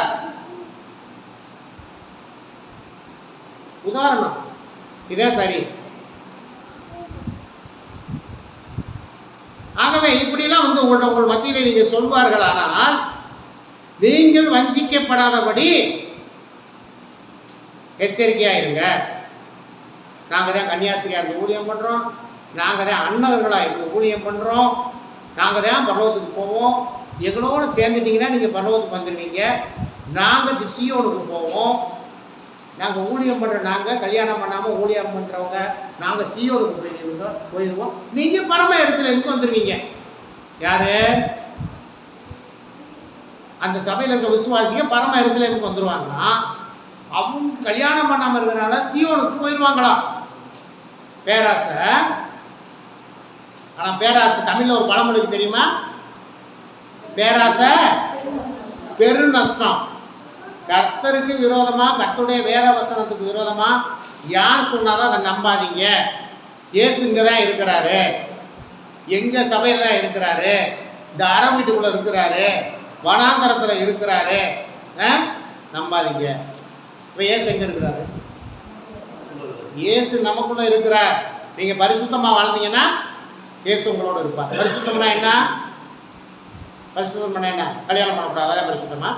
உதாரணம் இதே சரி. ஆகவே இப்படிலாம் வந்து உங்கள் மத்தியில் நீங்கள் சொல்வார்கள். ஆனால் நீங்கள் வஞ்சிக்கப்படாதபடி எச்சரிக்கையாக இருங்க. நாங்கள் தான் கன்னியாஸ்திரியாக இருந்து ஊழியம் பண்ணுறோம், நாங்கள் தான் அன்னவர்களாக இருந்து ஊழியம் பண்ணுறோம், நாங்கள் தான் பரலோகத்துக்கு போவோம், எங்களோடு சேர்ந்துட்டிங்கன்னா நீங்கள் பரலோகத்துக்கு வந்துடுவீங்க, நாங்கள் சீயோனுக்கு போவோம், நாங்கள் ஊழியம் பண்ணுற, நாங்கள் கல்யாணம் பண்ணாமல் ஊழியம் பண்ணுறவங்க நாங்கள் சீயோனுக்கு போயிடுவோம், நீங்கள் பரம எருசலேமுக்கு வந்துடுவீங்க. யார்? அந்த சபையில் இருக்கிற விசுவாசிங்க பரம எருசலேமுக்கு வந்துடுவாங்கன்னா அவங்க கல்யாணம் பண்ணாமல் இருக்கிறனால சீயோனுக்கு போயிடுவாங்களாம். பேராசை. ஆனால் பேராசை தமிழில் ஒரு பழமொழிக்கு தெரியுமா? பேராசை பெரு நஷ்டம். கர்த்தருக்கு விரோதமாக, கர்த்தருடைய வேத வசனத்துக்கு விரோதமாக யார் சொன்னாலும் அதை நம்பாதீங்க. இயேசு இங்கே தான் இருக்கிறாரு, எங்கள் சபையில் தான் இருக்கிறாரு, இந்த அறை வீட்டுக்குள்ளே இருக்கிறாரு, வனாந்தரத்தில் இருக்கிறாரு, நம்பாதீங்க. இப்போ இயேசு எங்கே இருக்கிறாரு? இயேசு நமக்குள்ளே இருக்கிறார். நீங்கள் பரிசுத்தமாக வாழ்ந்தீங்கன்னா இயேசு உங்களோட இருப்பார். பரிசுத்தம்னா என்ன? பரிசுத்தம் பண்ண என்ன? கல்யாணம் பண்ணக்கூடாது, அதான் பரிசுத்தமா?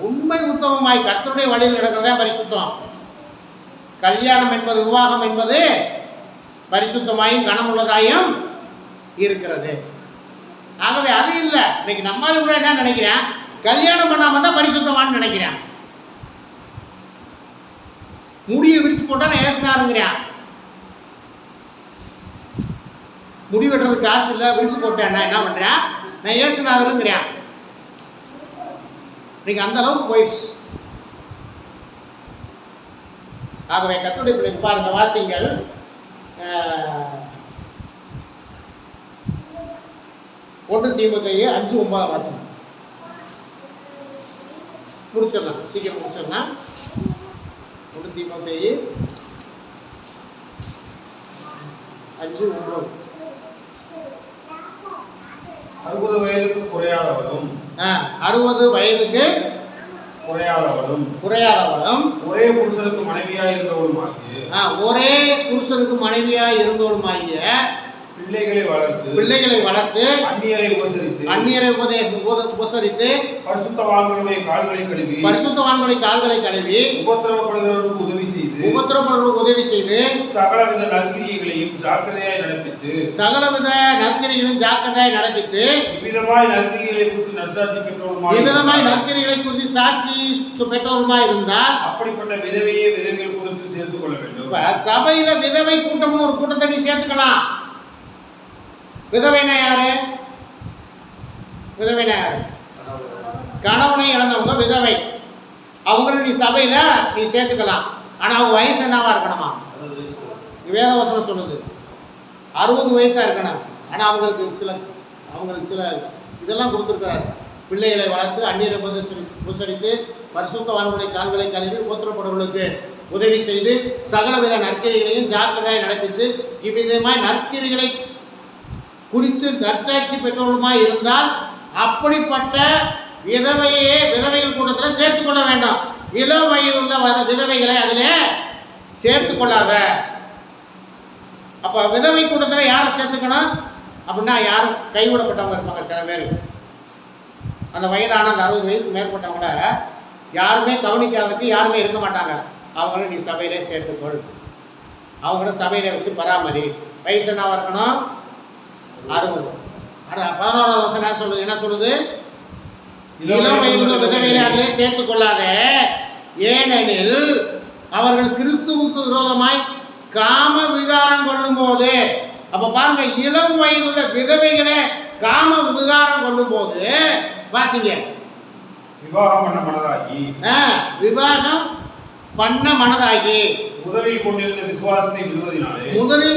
உண்மை உத்தமமாய் கர்த்தருடைய வழியில் நடக்கிறதா பரிசுத்தம். கல்யாணம் என்பது, விவாகம் என்பது பரிசுத்தமாயும் கனமுள்ளதாயும் இருக்கிறது. ஆகவே அது இல்லை. இன்னைக்கு நம்மளால கூட என்ன நினைக்கிறேன், கல்யாணம் பண்ணாம தான் பரிசுத்தமானு நினைக்கிறேன். முடியை விரிச்சு போட்டா நான் ஏசுனாருங்கிறேன். முடி வெட்டுறதுக்கு காசு இல்லை, விரிச்சு போட்டேன், நான் என்ன பண்றேன், நான் ஏசுனாருங்கிறேன். நீங்க அந்த அளவுக்கு போயிடுச்சு. ஆகவே கர்த்தருடைய பிள்ளைகள் பாருங்க, வாசிங்கள் 1 தீமோத்தேயு 5:9 வாசிங்க. முடிச்சிடலாம், சீக்கிரம் முடிச்சிடலாம். 1 தீமோத்தேயு 5:9. 60 வயதுக்கு குறையாதவளும் 60 வயதுக்கு குறையாதவளும் ஒரே புருஷனுக்கு மனைவியாய் இருந்தவளுமாகிய பிள்ளைகளை வளர்த்து அந்நியரை உபசரித்து பரிசுத்தவான்களுடைய கால்களை கழுவி உபத்திரவப்படுகிறவர்களுக்கு உதவி செய்து சகலவித நற்கிரியைகளையும் ஜாக்கிரதையாய் நடப்பித்து இவ்விதமாய் நற்கிரிகளை குறித்து சாட்சி பெற்றோருமாய் இருந்தால் அப்படிப்பட்ட விதவையை விதவைகள் கூட்டத்தில் சேர்த்துக் கொள்ள வேண்டும். சபையில விதவை கூட்டம்னு ஒரு கூட்டத்தை நீ சேர்த்துக்கலாம். விதவைனா யாரு? கணவனை இழந்தவங்க விதவை. அவங்களும் நீ சபையில நீ சேர்த்துக்கலாம். ஆனா அவங்க வயசு என்னவா இருக்கணுமா? வேதவசனம் சொல்லுது 60 வயசா இருக்கணும். ஆனா அவங்களுக்கு சில இதெல்லாம் கொடுத்துருக்கிறார். பிள்ளைகளை வளர்த்து அந்நியரை உபசரித்து பரிசுத்தவான்களுடைய கால்களை கழுவி உபத்திரப்படுவர்களுக்கு உதவி செய்து சகலவித நற்கிரிகளையும் ஜாக்கிரதையாய் நடப்பித்து இவ்விதமாய் நற்கிரிகளை குறித்து நற்சாட்சி பெற்றவர்களுமாய் இருந்தால் அப்படிப்பட்ட விதவைகள் கூட்டத்தில் சேர்த்துக்கொள்ள வேண்டாம். இளம் வயதுள்ள விதவைகளை அதில் சேர்த்துக்கொள்ளாத. அப்போ விதவை கூட்டத்தில் யாரை சேர்த்துக்கணும் அப்படின்னா, யாரும் கைவிடப்பட்டவங்க இருப்பாங்க சில பேர். அந்த வயதான அந்த 60 வயதுக்கு மேற்பட்டவங்கள யாருமே கவனிக்காததுக்கு யாருமே இருக்க மாட்டாங்க. அவங்கள நீ சபையிலே சேர்த்துக்கொள். அவங்கள சபையில வச்சு பராமரி. வயசு என்னவா இருக்கணும்? 60. ஆனால் 11ஆவது வசனம் என்ன சொல்லுது? இளம் வயதுள்ள விதவைகளை சேர்த்துக் கொள்ளாத, ஏனெனில் அவர்கள் கிறிஸ்துவுக்கு விரோதமாய் காம விகாரம் கொள்ளும் போது. அப்ப பாருங்க, இளம் வயதுள்ள விதவைகளை காம விகாரம் கொள்ளும் போது வாசிங்க, விவாகம் பண்ண மனதாகி முதலில்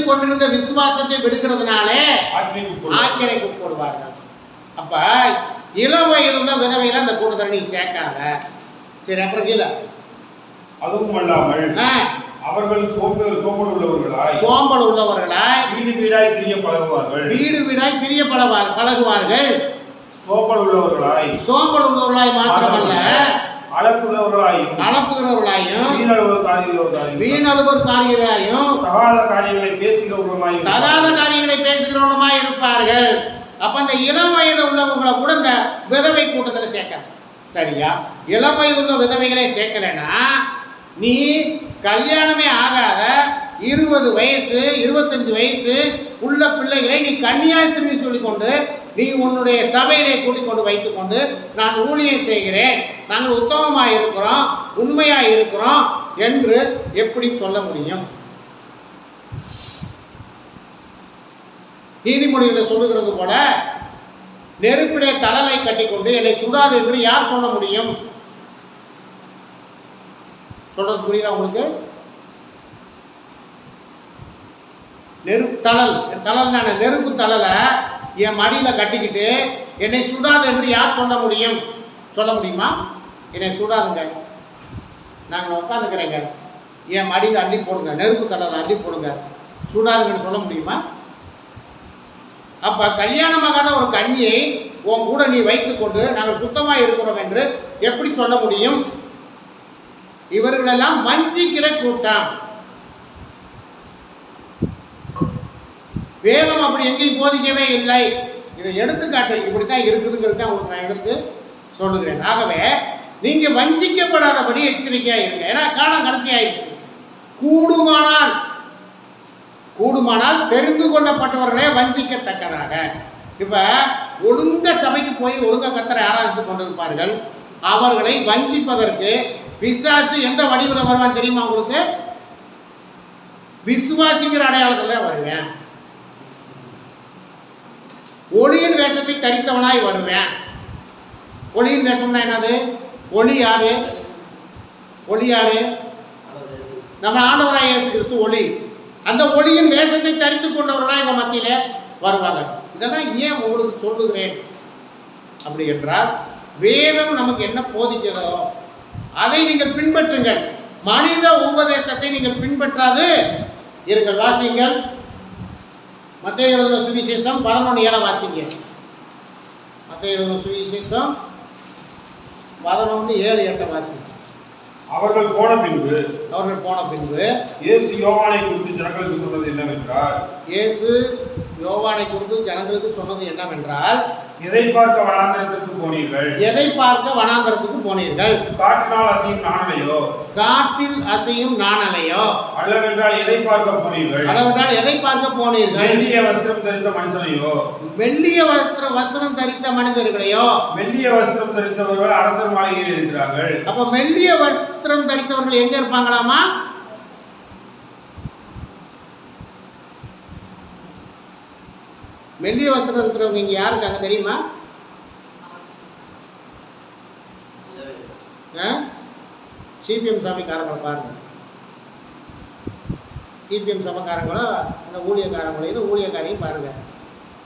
கொண்டிருந்த விசுவாசத்தை விடுகிறதுனாலே ஆக்கினைக்கு உட்படுவார்கள். அப்ப இளம் வயதுள்ள விதவையில அந்த கூட்டத்தில் நீ சேர்க்காத. சரி, அப்புறம் கீழே அதுவும் அல்லாமல் அவர்கள் சோம்பல் உள்ளவர்களாய் வீடு வீடாய் திரிய பழகுவார்கள். சோம்பல் உள்ளவர்களாய் மாத்திரமல்ல, அளப்புகிறவர்களாயும் வீணழுவர் காரியங்களாயும் தகாத காரியங்களை பேசுகிறவர்களுமாய் இருப்பார்கள். அப்ப அந்த இளம் வயது உள்ளவங்களை கூட இந்த விதவை கூட்டத்தில் சேர்க்க. சரியா? இளம் வயது உள்ள விதவைகளை சேர்க்கலைன்னா நீ கல்யாணமே ஆகாத 20 வயசு 25 வயசு உள்ள பிள்ளைகளை நீ கன்னியாஸ்திரி சொல்லிக்கொண்டு நீ உன்னுடைய சபையிலே கூட்டிக் கொண்டு வைத்துக்கொண்டு நான் ஊழியம் செய்கிறேன், நாங்கள் உத்தமமாக இருக்கிறோம், உண்மையாக இருக்கிறோம் என்று எப்படி சொல்ல முடியும்? நீதிமொழிகளை சொல்லுகிறது போல நெருப்பிலே தழலை கட்டிக்கொண்டு என்னை சுடாது என்று யார் சொல்ல முடியும்? சொல்றது புரியுதா உங்களுக்கு? நெருப்பு தழல்னா நெருப்பு தழலை என் மடியில் கட்டிக்கிட்டு என்னை சுடாது என்று யார் சொல்ல முடியும்? சொல்ல முடியுமா? என்னை சுடாதுங்க, நாங்கள் உட்காந்துக்கிறேங்க, என் மடியில் அள்ளி போடுங்க, நெருப்பு தழலை அள்ளி போடுங்க, சுடாதுங்கன்னு சொல்ல முடியுமா? அப்போ கல்யாணமாகாத ஒரு கன்னியை உன் கூட நீ வைத்துக்கொண்டு நாங்கள் சுத்தமாக இருக்கிறோம் என்று எப்படி சொல்ல முடியும்? இவர்களெல்லாம் வஞ்சிக்கிற கூட்டம். வேதம் அப்படி எங்கேயும் போதிக்கவே இல்லை. இதை எடுத்துக்காட்டு இப்படித்தான் இருக்குதுங்கிறது தான் உங்களுக்கு நான் எடுத்து சொல்லுகிறேன். ஆகவே நீங்க வஞ்சிக்கப்படாதபடி எச்சரிக்கையா இருங்க. ஏன்னா காலம் கடைசி ஆயிடுச்சு. கூடுமானால் தெரிந்து கொள்ளப்பட்டவர்களே வஞ்சிக்கத்தக்கதாக. இப்ப ஒழுங்க சபைக்கு போய் ஒழுங்க கர்த்தரை ஆராதித்து கொண்டிருப்பார்கள். அவர்களை வஞ்சிப்பதற்கு பிசாசு எந்த வடிவில் வருவான் தெரியுமா உங்களுக்கு? விசுவாசிக்கிற அடையாளத்தில் வருவேன். ஒளியின் வேஷத்தை தரித்தவனாய் வருவேன். ஒளியின் வேஷம்னா என்னது? ஒளி யாரு? நம்ம ஆண்டவராய் இயேசு கிறிஸ்து ஒளி. அந்த ஒளியின் வேஷத்தை தரித்து கொண்டவர்களாய் இவங்க மத்தியில வருவாங்க. இதெல்லாம் ஏன் உங்களுக்கு சொல்லுகிறேன் அப்படி என்றால், வேதம் நமக்கு என்ன போதிக்கிறதோ அதை நீங்கள் பின்பற்றுங்கள். மனித உபதேசத்தை நீங்கள் பின்பற்றாது இருங்கள். வாசிங்கள், மத்தேயு எழுதின சுவிசேஷம் 11:7 வாசிங்க. மத்தேயு எழுதின சுவிசேஷம் 11:7-8 வாசிங்க. அவர்கள் போன பின்பு இயேசு யோவானை குறித்து ஜனங்களுக்கு சொன்னது என்னவென்றால் எதை பார்க்க வனாந்தரத்துக்கு போனீர்கள்? காட்டில் அசையும் நாணலையோ? அளவென்றால் எதை பார்க்க போனீர்கள்? மெல்லிய வஸ்திரம் தரித்த மனிதர்களையோ? மெல்லிய வஸ்திரம் தரித்தவர்கள் அரசர் மாளிகையில் இருக்கிறார்கள். அப்ப மெல்லிய வஸ்திரம் தரித்தவர்கள் எங்க இருப்பாங்களாமா? மெல்லிய வஸ்திரம் இருக்கிறவங்க இங்க யாரு இருக்காங்க தெரியுமா? சிபிஎம் சபைக்காரங்களை பாருங்க. சிபிஎம் சபைக்காரங்களோ இந்த ஊழியக்காரங்களோ இது ஊழியக்காரையும் பாருங்க.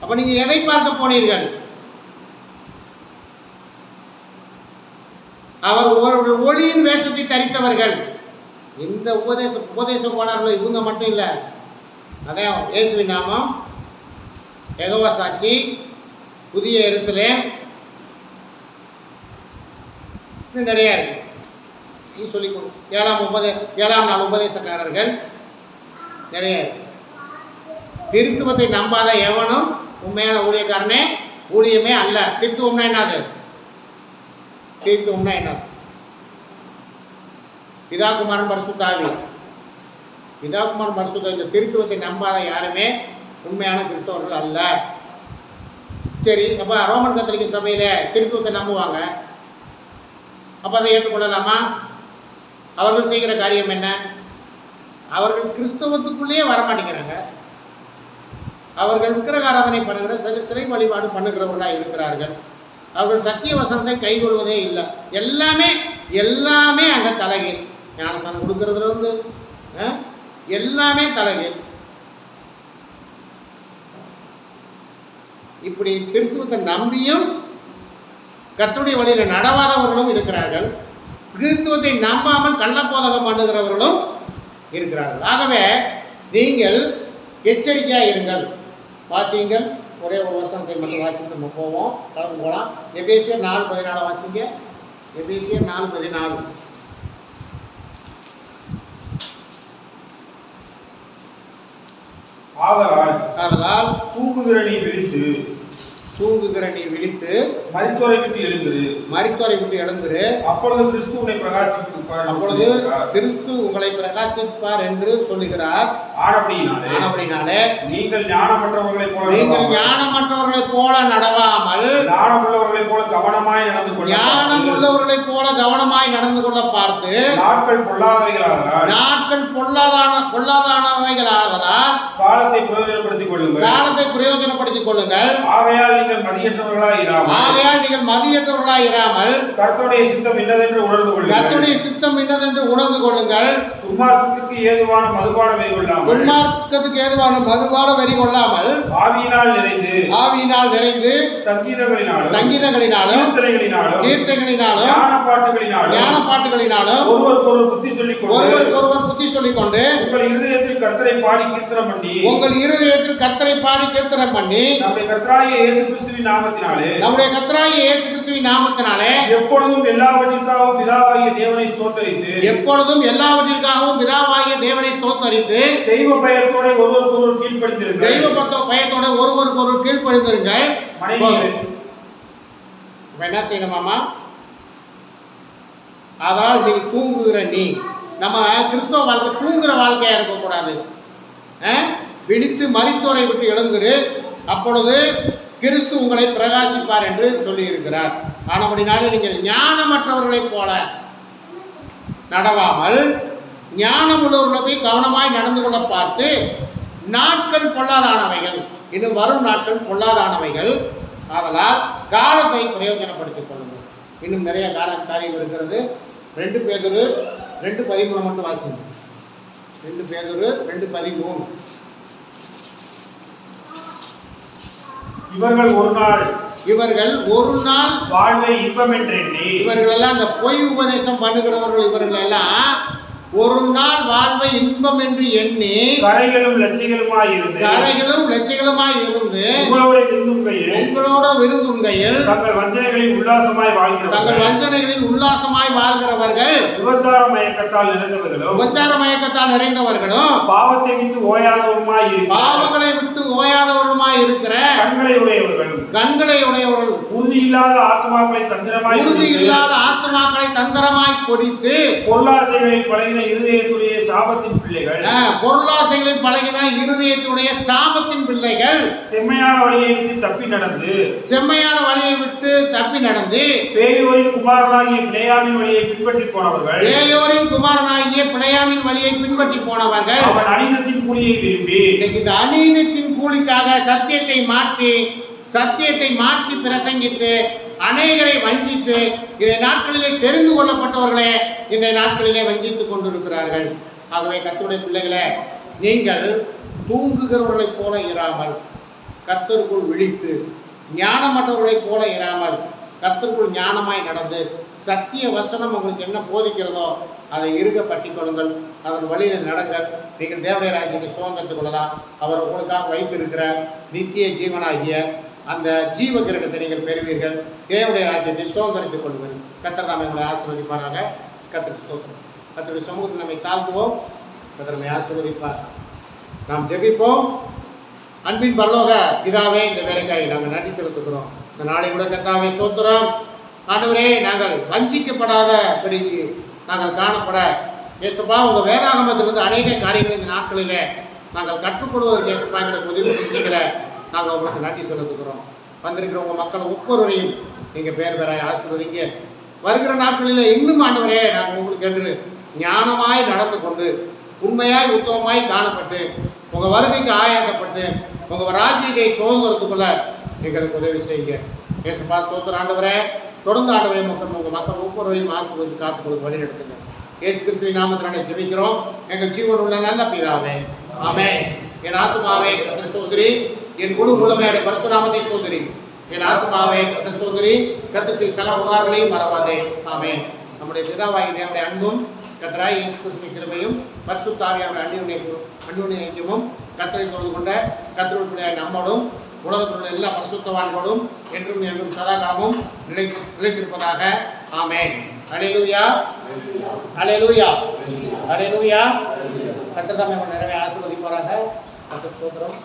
அப்ப நீங்க எதை பார்க்க போனீர்கள்? அவர் ஒளியின் வேஷத்தை தரித்தவர்கள். இந்த உபதேச கோளாறுல இவங்க மட்டும் இல்லை. அதான் இயேசுவின் நாமம், யெகோவா சாட்சி, புதிய எருசலேம், இன்னும் நிறையா இருக்கு. நீ சொல்லிக் கொடு. 7ஆம் நாள் உபதேசக்காரர்கள் நிறைய இருக்கு. திருத்துவத்தை நம்பாத எவனும் உண்மையான ஊழியக்காரனே ஊழியமே அல்ல. திருத்துவம்னா என்னது? பிதாகுமாரன் பரிசுத்தாவி. இந்த திருத்துவத்தை நம்பாத யாருமே உண்மையான கிறிஸ்தவர்கள் அல்ல. சரி, அப்போ ரோமன் கத்தோலிக்க சபையில் திருத்துவத்தை நம்புவாங்க. அப்போ அதை ஏற்றுக்கொள்ளலாமா? அவர்கள் செய்கிற காரியம் என்ன? அவர்கள் கிறிஸ்தவத்துக்குள்ளேயே வரமாட்டேங்கிறாங்க. அவர்கள் விக்கிரக ஆராதனை பண்ணுகிற சிலை வழிபாடு பண்ணுகிறவர்களாக இருக்கிறார்கள். அவர்கள் சத்திய வசனத்தை கைகொள்வதே இல்லை. எல்லாமே அங்கே தலைகீழ். ஞானஸ்தானம் கொடுக்கறதுல இருந்து எல்லாமே தலைகீழ். இப்படி திருத்துவத்தை நம்பியும் கர்த்தருடைய வழியில் நடவாதவர்களும் இருக்கிறார்கள். கிறிஸ்துவத்தை நம்பாமல் கள்ளப்போதகம் பண்ணுகிறவர்களும் இருக்கிறார்கள். ஆகவே நீங்கள் எச்சரிக்கையாக இருங்கள். வாசியுங்கள். ஒரே ஒரு வசனத்தை மட்டும் வாசித்து நம்ம கலந்து போகலாம். எபேசியர் 4:14 வாசிங்க. எபேசியர் 4:14. ஆதலால் தூங்குகிற நீ விழித்து மரித்தோரை விட்டு எழுந்திரு. அப்பொழுது கிறிஸ்து உங்களை பிரகாசிப்பார் என்று சொல்லுகிறார். ஆனபடினாலே நீங்கள் ஞானமற்றவர்களைப் போல நடவாமல் ஞானமுள்ளவர்களைப் போல கவனமாய் நடந்து கொள்ள பார்த்து நாட்கள் பொல்லாதானவைகளாதலால் காலத்தை பிரயோஜனப்படுத்திக் கொள்ளுங்கள். ஆகையால் நீங்கள் மதியற்றவர்களாய் இராமல் ஆகையால் நீங்கள் மதியற்றவர்களாய் இராமல் கர்த்தருடைய சித்தம் என்னதென்று உணர்ந்து கொள்ளுங்கள். கர்த்தருடைய சித்தம் என்னதென்று உணர்ந்து கொள்ளுங்கள். துன்மார்க்கத்துக்கு ஏதுவான மதுபான வெறி கொள்ளாமல் துன்மார்க்கத்துக்கு ஏதுவான மதுபான வெறி கொள்ளாமல் ஆவியினால் நிறைந்து சங்கீதங்களினாலும் கீர்த்தனைகளினாலும் ஞான பாட்டுகளினாலும் ஒருவருக்கொருவர் புத்தி சொல்லிக் கொண்டு உங்கள் இருதயத்தில் கர்த்தரை பாடி கீர்த்தனம் பண்ணி நம்முடைய கர்த்தராகிய இயேசு கிறிஸ்துவின் நாமத்தினாலே எப்பொழுதும் எல்லாவற்றிற்காகவும் பிதாவாகிய தேவனை ஸ்தோத்தரித்து தெய்வ பயத்தோட ஒருவருக்கொருவர் கீழ்ப்படிந்திருங்கள். என்ன செய்யணுமாமா? அதனால் நீ தூங்குகிற நம்ம கிறிஸ்தவ வாழ்க்கை தூங்குற வாழ்க்கையா இருக்கக்கூடாது. விழித்து மரித்தோரை விட்டு எழுந்துரு, அப்பொழுது கிறிஸ்து உங்களை பிரகாசிப்பார் என்று சொல்லி இருக்கிறார். ஆனபடினாலே நீங்கள் ஞானமற்றவர்களைப் போல நடவாமல் ஞானம் உள்ளவர்களை போய் கவனமாய் நடந்து கொள்ள பார்த்து, நாட்கள் பொல்லாதானவைகள், இன்னும் வரும் நாட்கள் பொல்லாதானவைகள், ஆதலால் காலத்தை பிரயோஜனப்படுத்திக் கொள்ளுங்கள். இன்னும் நிறைய காரியம் இருக்கிறது. 2 பேதுரு 2:13 மட்டும் வாசிங்க. 2 பேதுரு 2:13. இவர்கள் ஒரு நாள் வாழ்வை இன்பம் என்று எண்ணி, இவர்கள் எல்லாம் இந்த பொய் உபதேசம் பண்ணுகிறவர்கள், இவர்கள் எல்லாம் ஒரு நாள் வாழ்வை இன்பம் என்று எண்ணி கரைகளும் லட்சிகளுமாய் இருந்து உங்களோட விருந்துண்கையில் தங்கள் வஞ்சனைகளில் உல்லாசமாய் வாழ்கிறவர்கள் விபச்சார மயக்கத்தால் நிறைந்தவர்களும் பாவங்களை விட்டு ஓயாதவர்களுமாய் இருக்கிற கண்களை உடையவர்கள் உறுதி இல்லாத ஆத்துமாக்களை தந்திரமாய் பொடித்து பொருளாசைகளில் பழகின இருதயத்துடைய சாபத்தின் பிள்ளைகள் செம்மையான வழியை விட்டு தப்பி நடந்து பேயோரின் குமாரனாகிய பிலேயாமின் வழியை பின்பற்றி போனவர்கள் அவன் அநீதத்தின் கூலியை விரும்பி, இந்த அநீதத்தின் கூலிக்காக சத்தியத்தை மாற்றி பிரசங்கித்து அநேகரை வஞ்சித்து இன்றைய நாட்களிலே தெரிந்து கொள்ளப்பட்டவர்களே இன்றைய நாட்களிலே வஞ்சித்துக் கொண்டிருக்கிறார்கள். ஆகவே கர்த்தருடைய பிள்ளைகளே, நீங்கள் தூங்குகிறவர்களைப் போல இராமல் கர்த்தருக்குள் விழித்து, ஞானமற்றவர்களைப் போல இராமல் கர்த்தருக்குள் ஞானமாய் நடந்து, சத்திய வசனம் உங்களுக்கு என்ன போதிக்கிறதோ அதை இருக பற்றி கொள்ளுங்கள், அதன் வழியில் நடங்கள். நீங்கள் தேவனுடைய ராஜ்யத்தை சுதந்திரத்துக் கொள்ளலாம். அவர் உங்களுக்காக வைத்திருக்கிற நித்திய ஜீவனாகிய அந்த ஜீவ கிரகத்தை நீங்கள் பெறுவீர்கள். தேவனுடைய ராஜ்யத்தை சுதந்திரித்துக் கொள்வீர்கள். கர்த்தர் தாமே உங்களை ஆசீர்வதிப்பாராக. கர்த்தருக்கு ஸ்தோத்திரம். கர்த்தருடைய சமூகத்தில் நம்மை தாழ்த்துவோம். கர்த்தர் நம்மை ஆசீர்வதிப்பார். நாம் ஜெபிப்போம். அன்பின் பரலோக பிதாவே, இந்த வேலைக்காய் நாங்கள் நன்றி செலுத்துகிறோம். இந்த நாளை கூட கர்த்தாவே ஸ்தோத்திரம். ஆண்டவரே, நாங்கள் வஞ்சிக்கப்படாதபடி நாங்கள் காணப்பட இயேசுப்பா உங்கள் வேதாகமத்திலிருந்து அநேக காரியங்கள் இந்த நாட்களிலே நாங்கள் கற்றுக்கொள்வதற்கு இயேசுப்பா எங்களுக்கு உதவி செஞ்சுக்கிற நாங்கள் உங்களுக்கு நன்றி செலுத்துகிறோம். வந்திருக்கிற உங்கள் மக்கள் ஒவ்வொருவரையும் நீங்கள் பேராய் ஆசீர்வதிங்க. வருகிற நாட்களில் இன்னும் ஆண்டவரே, நாங்கள் உங்களுக்கு என்று ஞானமாய் நடந்து கொண்டு உண்மையாய் உத்தமமாய் காணப்பட்டு உங்கள் வருகைக்கு ஆயாக்கப்பட்டு உங்கள் ராஜ்யத்தை சுதந்திரத்துக்குள்ள எங்களுக்கு உதவி செய்யுங்க. இயேசுப்பா ஸ்தோத்திரம். ஆண்டவரே, தொடர்ந்து ஆண்டவரே உங்கள் மக்கள் ஒவ்வொருவரையும் ஆசீர்வதித்து காத்து கொடுத்து வழி நடத்துங்க. இயேசு கிறிஸ்துவின் நாமத்தினாலே ஜெபிக்கிறோம் எங்கள் ஜீவன் உள்ள நல்ல பிதாவே, ஆமென். என் ஆத்துமாவே கர்த்தரை ஸ்தோத்திரி, என் முழு முழுமையான பரிசுத்த நாமத்தை ஸ்தோத்திரி. என் ஆத்துமாவே கர்த்தரை ஸ்தோத்திரி, கர்த்தர் செய்த சகல உபகாரங்களையும் மறவாதே, ஆமென். நம்முடைய பிதாவாகிய தேவனுடைய அன்பும் கர்த்தராகிய இயேசு கிறிஸ்துவின் கிருபையும் பரிசுத்த ஆவியானவருடைய அந்யோன்யமும் கர்த்தரை தொழுது கொண்ட கர்த்தருடைய நம்மோடும் உலகத்தில் உள்ள எல்லா பரிசுத்தவான்களோடும் என்றும் என்றும் சதாகாலமும் நிலைத்திருப்பதாக, ஆமென். அல்லேலூயா, அல்லேலூயா, அல்லேலூயா. கர்த்தர் தாமே நிறைய ஆசீர்வதிப்பாராக. கர்த்தருக்கு ஸ்தோத்திரம்.